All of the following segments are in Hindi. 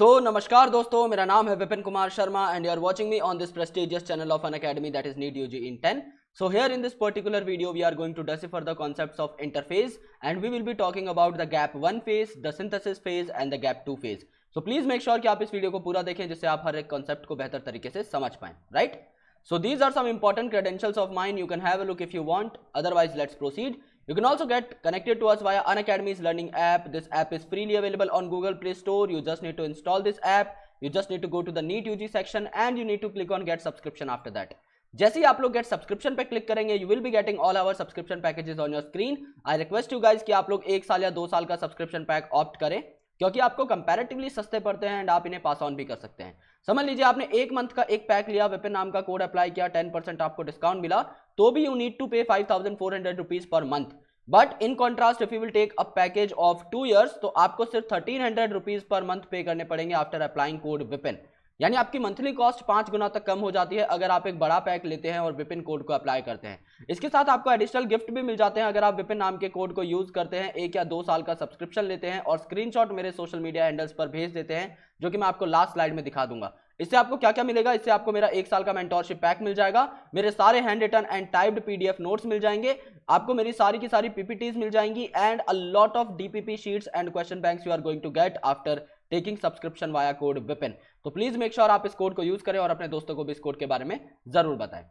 नमस्कार दोस्तों, मेरा नाम है Vipin Kumar Sharma and you are watching me on this prestigious channel of an academy that is NEET UG in 10. So here in this particular video we are going to decipher the concepts of interphase and we will be talking about the gap 1 phase, the synthesis phase and the gap 2 phase. So please make sure कि आप इस वीडियो को पूरा देखें जिससे आप हर एक कॉन्सेप्ट को बेहतर तरीके से समझ पाएं, right? So these are some important credentials of mine. You can have a look if you want. Otherwise, let's proceed. You can also get connected to us via Unacademy's learning app. This app is freely available on Google Play Store. You just need to install this app. You just need to go to the NEET UG section and you need to click on get subscription after that. जैसे ही आप लोग get subscription पे click करेंगे, you will be getting all our subscription packages on your screen. I request you guys कि आप लोग 1 साल या 2 साल का subscription pack opt करें क्योंकि आपको कंपैरेटिवली सस्ते पड़ते हैं एंड आप इन्हें पास ऑन भी कर सकते हैं। समझ लीजिए आपने 1 मंथ का एक पैक लिया, विपिन नाम का कोड अप्लाई किया, 10% आपको डिस्काउंट मिला, तो भी यू नीड टू पे 5400 rupees per month. But in contrast if you will take a package of 2 years तो आपको सिर्फ 1300 रुपीज पर मंथ पे करने पड़ेंगे आफ्टर अप्लाइंग कोड विपिन। यानी आपकी मंथली कॉस्ट 5 गुना तक कम हो जाती है अगर आप एक बड़ा पैक लेते हैं और विपिन कोड को अप्लाई करते हैं। इसके साथ आपको एडिशनल गिफ्ट भी मिल जाते हैं अगर आप विपिन नाम के कोड को यूज करते हैं, 1 या 2 साल का सब्सक्रिप्शन लेते हैं और स्क्रीनशॉट मेरे सोशल मीडिया हैंडल्स पर भेज देते हैं, जो कि मैं आपको लास्ट स्लाइड में दिखा दूंगा। इससे आपको क्या क्या मिलेगा? इससे आपको मेरा 1 साल का मेंटोरशिप पैक मिल जाएगा, मेरे सारे hand written and typed PDF notes मिल जाएंगे, आपको मेरी सारी की सारी पीपीटीज मिल जाएंगी and a lot of DPP sheets and question banks you are going to get after taking subscription via code Vipin. तो प्लीज मेक श्योर आप इस कोड को यूज करें और अपने दोस्तों को भी इस कोड के बारे में जरूर बताएं।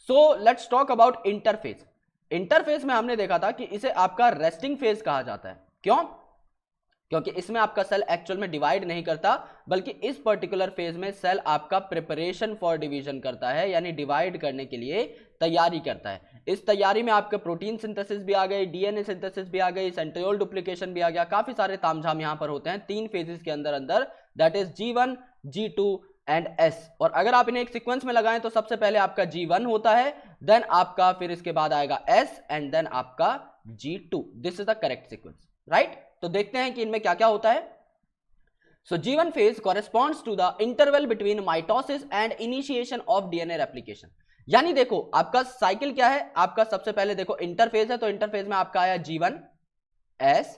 So let's talk about interface. Interface में हमने देखा था कि इसे आपका रेस्टिंग फेज कहा जाता है। क्यों? क्योंकि इसमें आपका सेल एक्चुअल में डिवाइड नहीं करता, बल्कि इस पर्टिकुलर फेज में सेल आपका प्रिपरेशन फॉर डिवीजन करता है, यानी डिवाइड करने के लिए तैयारी करता है। इस तैयारी में आपके प्रोटीन सिंथेसिस भी आ गई, डीएनए सिंथेसिस भी आ गई, सेंट्रियोल डुप्लीकेशन भी आ गया, काफी सारे तामझाम यहां पर होते हैं 3 फेजेस के अंदर that is G1, G2 and S। और अगर आप इन्हें एक सीक्वेंस में लगाएं तो सबसे पहले आपका G1 होता है, देन आपका फिर इसके बाद आएगा S एंड देन आपका G2। This is the correct sequence, right? तो देखते हैं कि इनमें क्या क्या होता है। So G1 phase corresponds to the interval between mitosis and initiation of DNA replication. यानी देखो आपका साइकिल क्या है, आपका सबसे पहले देखो इंटरफेज है, तो इंटरफेज में आपका आया G1, S,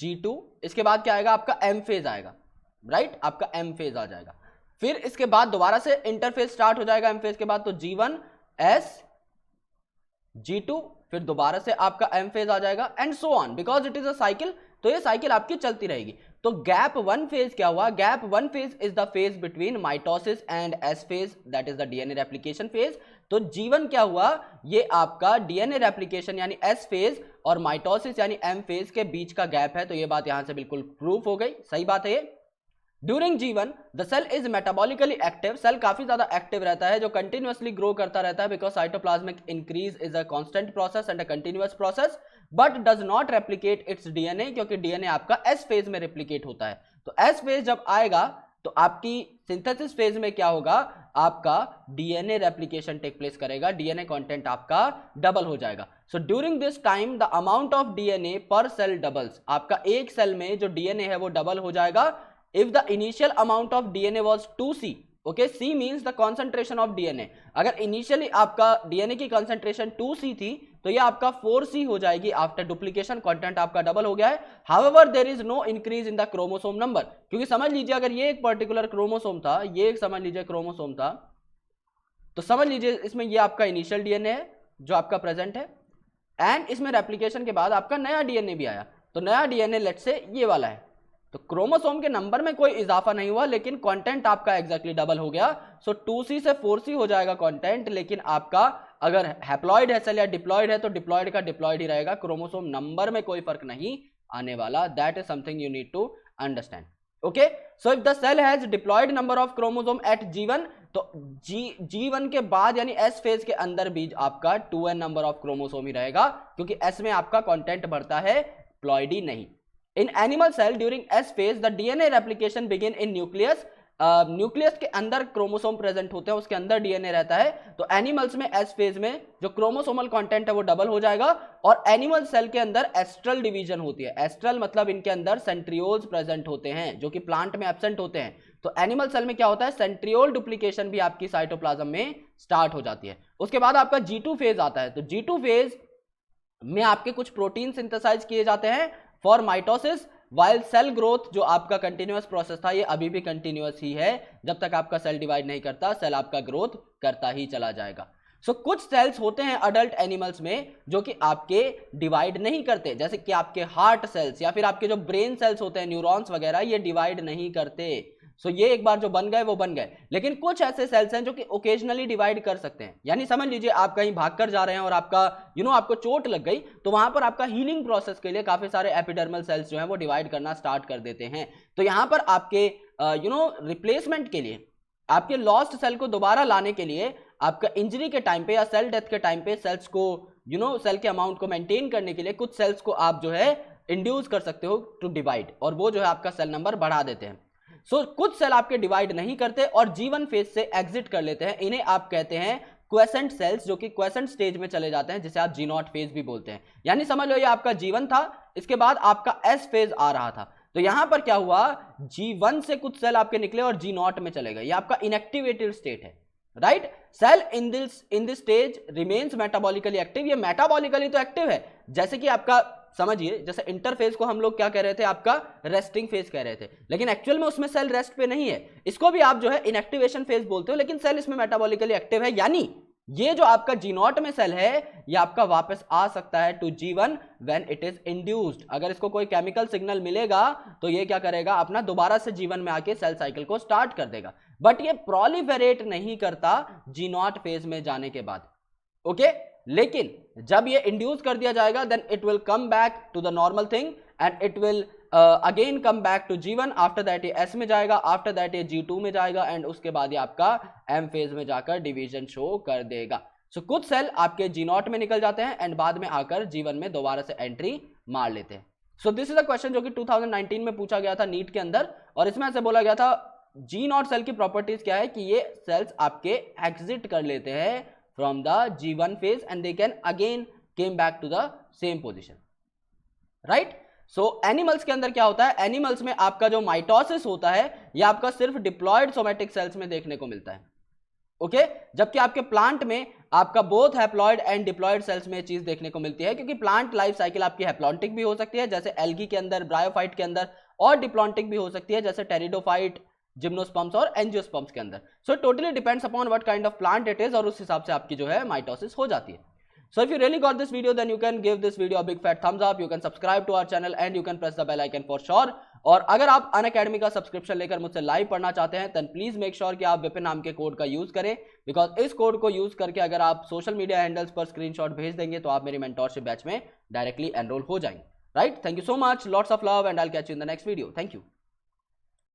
G2, इसके बाद क्या आएगा आपका M फेज आएगा, राइट? आपका M फेज आ जाएगा। फिर इसके बाद दोबारा से इंटरफेज स्टार्ट हो जाएगा M फेज के बाद, तो G1, S, G2, फिर दोबारा से आपका M फेज आ जाएगा and so on, because it is a cycle. तो ये साइकिल आपकी चलती रहेगी। तो गैप 1 फेज क्या हुआ? Gap 1 phase is the phase between mitosis and S phase, that is the DNA replication phase. तो G1 क्या हुआ? ये आपका डीएनए रेप्लिकेशन यानी S फेज और माइटोसिस यानी M फेज के बीच का गैप है। तो ये बात यहां से बिल्कुल प्रूफ हो गई, सही बात है ये। During G1 the cell is metabolically active. Cell काफी ज्यादा एक्टिव रहता है, जो कंटिन्यूअसली ग्रो करता रहता है, because cytoplasmic increase is a constant process and a continuous process, but does not replicate it's DNA, क्योंकि डीएनए आपका S फेज में रेप्लिकेट होता है। तो S फेज जब आएगा तो आपकी सिंथेसिस फेज में क्या होगा? आपका डीएनए रेप्लिकेशन टेक प्लेस करेगा, डीएनए कंटेंट आपका डबल हो जाएगा। So during this time the amount of DNA पर सेल डबल्स। आपका एक सेल में जो डीएनए है वो डबल हो जाएगा। If the initial amount of DNA was 2C, okay, C means the concentration of DNA। अगर इनिशियली आपका डीएनए की कंसेंट्रेशन 2C थी तो ये आपका 4C हो जाएगी आफ्टर डुप्लीकेशन, कंटेंट आपका डबल हो गया है। However, there is no increase in the chromosome number, क्योंकि समझ लीजिए अगर ये एक पर्टिकुलर क्रोमोसोम था, ये एक समझ लीजिए क्रोमोसोम था, तो समझ लीजिए इसमें ये आपका इनिशियल डीएनए है जो आपका प्रेजेंट है एंड इसमें रेप्लिकेशन के बाद आपका नया डीएनए भी आया। तो नया डीएनए लेट्स से ये वाला है, तो क्रोमोसोम के नंबर में कोई इजाफा नहीं हुआ, लेकिन कंटेंट आपका एग्जैक्टली डबल हो गया। सो 2C से 4C हो जाएगा कंटेंट, लेकिन आपका अगर हैप्लॉइड है सेल या डिप्लॉइड है तो डिप्लॉइड का डिप्लॉइड ही रहेगा, क्रोमोसोम नंबर में कोई फर्क नहीं आने वाला। That is something you need to understand, okay? So if the cell has diploid number of chromosome at G1, तो G1 के बाद यानी S फेज के अंदर भी आपका 2n नंबर ऑफ क्रोमोसोम ही रहेगा, क्योंकि S में आपका कंटेंट बढ़ता है, प्लॉइडी नहीं। In animal cell during S phase the DNA replication begin in nucleus। Nucleus के अंदर क्रोमोसोम प्रेजेंट होते हैं, उसके अंदर डीएनए रहता है। तो एनिमल्स में S फेज में जो क्रोमोसोमल कंटेंट है वो डबल हो जाएगा और एनिमल सेल के अंदर एस्ट्रल डिवीजन होती है। एस्ट्रल मतलब इनके अंदर सेंट्रियोल्स प्रेजेंट होते हैं जो कि प्लांट में एब्सेंट होते हैं। तो एनिमल सेल में क्या होता है? सेंट्रियोल डुप्लीकेशन भी आपकी साइटोप्लाज्म में स्टार्ट हो जाती है। उसके बाद आपका G2 फेज आता है। तो G2 फेज में आपके कुछ प्रोटीन सिंथेसाइज किए जाते हैं for mitosis while cell growth जो आपका कंटिन्यूअस प्रोसेस था ये अभी भी कंटिन्यूअस ही है, जब तक आपका सेल डिवाइड नहीं करता सेल आपका ग्रोथ करता ही चला जाएगा। सो कुछ सेल्स होते हैं अडल्ट एनिमल्स में जो कि आपके डिवाइड नहीं करते, जैसे कि आपके हार्ट सेल्स या फिर आपके जो ब्रेन सेल्स होते हैं न्यूरॉन्स वगैरह, ये डिवाइड नहीं करते। सो ये एक बार जो बन गए वो बन गए, लेकिन कुछ ऐसे सेल्स हैं जो कि ओकेजनली डिवाइड कर सकते हैं। यानी समझ लीजिए आप कहीं भागकर जा रहे हैं और आपका आपको चोट लग गई, तो वहां पर आपका हीलिंग प्रोसेस के लिए काफी सारे एपिडर्मल सेल्स जो हैं वो डिवाइड करना स्टार्ट कर देते हैं। तो यहां पर आपके रिप्लेसमेंट के लिए, आपके लॉस्ट सेल को दोबारा लाने के लिए, आपका इंजरी के टाइम पे या सेल डेथ के टाइम पे सेल्स को सेल के अमाउंट को मेंटेन करने के लिए कुछ सेल्स को आप जो है इंड्यूस कर सकते हो टू डिवाइड, और वो जो है आपका सेल नंबर बढ़ा देते हैं। सो कुछ सेल आपके डिवाइड नहीं करते और जीवन फेज से एग्जिट कर लेते हैं, इन्हें आप कहते हैं क्वेसेंट सेल्स, जो कि क्वेसेंट स्टेज में चले जाते हैं, जिसे आप जी0 फेज भी बोलते हैं। यानी समझ लो ये आपका जीवन था, इसके बाद आपका एस फेज आ रहा था, तो यहां पर क्या हुआ, G1 से कुछ सेल आपके निकले और G0 में चले गए, ये आपका इनएक्टिवेटेड स्टेट है, right. Cell in this stage remains metabolically active, ये मेटाबॉलिकली तो एक्टिव है, जैसे कि आपका समझिए जैसे इंटरफेज को हम लोग क्या कह रहे थे, आपका रेस्टिंग फेज कह रहे थे, लेकिन एक्चुअल में उसमें सेल रेस्ट पे नहीं है, इसको भी आप जो है इनएक्टिवेशन फेज बोलते हो, लेकिन सेल इसमें मेटाबॉलिकली एक्टिव है। यानी ये जो आपका G0 में सेल है ये आपका वापस आ सकता है to G1 when it is induced. अगर इसको कोई केमिकल सिग्नल मिलेगा तो ये क्या करेगा, अपना दोबारा से G1 में आके सेल साइकिल को स्टार्ट कर देगा, बट ये प्रोलिफेरेट नहीं करता G0 फेज में जाने के बाद, ओके। लेकिन जब ये इंड्यूस कर दिया जाएगा then it will come back to the normal thing and it will again come back to G1, after that ये S में जाएगा, आफ्टर दैट ये G2 में जाएगा एंड उसके बाद ये आपका M फेज में जाकर डिवीजन शो कर देगा। सो कुछ सेल आपके G0 में निकल जाते हैं एंड बाद में आकर G1 में दोबारा से एंट्री मार लेते हैं। So this is a question जो कि 2019 में पूछा गया था नीट के अंदर, और इसमें ऐसे बोला गया था G0 सेल की प्रॉपर्टीज क्या है कि ये सेल्स आपके एग्जिट कर लेते हैं from the G1 phase and they can again came back to the same position, right. So animals के अंदर क्या होता है, एनिमल्स में आपका जो माइटोसिस होता है ये आपका सिर्फ डिप्लॉयड सोमेटिक सेल्स में देखने को मिलता है, ओके। जबकि आपके प्लांट में आपका both haploid and diploid cells में चीज देखने को मिलती है, क्योंकि प्लांट लाइफ साइकिल आपकी हैप्लॉन्टिक भी हो सकती है जैसे एल्गी के अंदर, ब्रायोफाइट के अंदर, और डिप्लॉन्टिक भी हो सकती है जैसे टेरिडोफाइट, जिम्नोस्पर्म्स और एंजियोस्पर्म्स के अंदर। So totally depends upon what kind of plant it is, और उस हिसाब से आपकी जो है माइटोसिस हो जाती है। So if you really got this video, then you can give this video a big fat thumbs up. You can subscribe to our channel and you can press the bell icon for sure. और अगर आप अनअकैडमी का सब्सक्रिप्शन लेकर मुझसे लाइव पढ़ना चाहते हैं then please make sure कि आप विपिन नाम के कोड का यूज करें, बिकॉज इस कोड को यूज करके अगर आप सोशल मीडिया हैंडल्स पर स्क्रीनशॉट भेज देंगे तो आप मेरी मेंटोरशिप बैच में डायरेक्टली एनरोल हो जाएंगे, right. Thank you so much, lots of love and I will catch you in the next video. Thank you.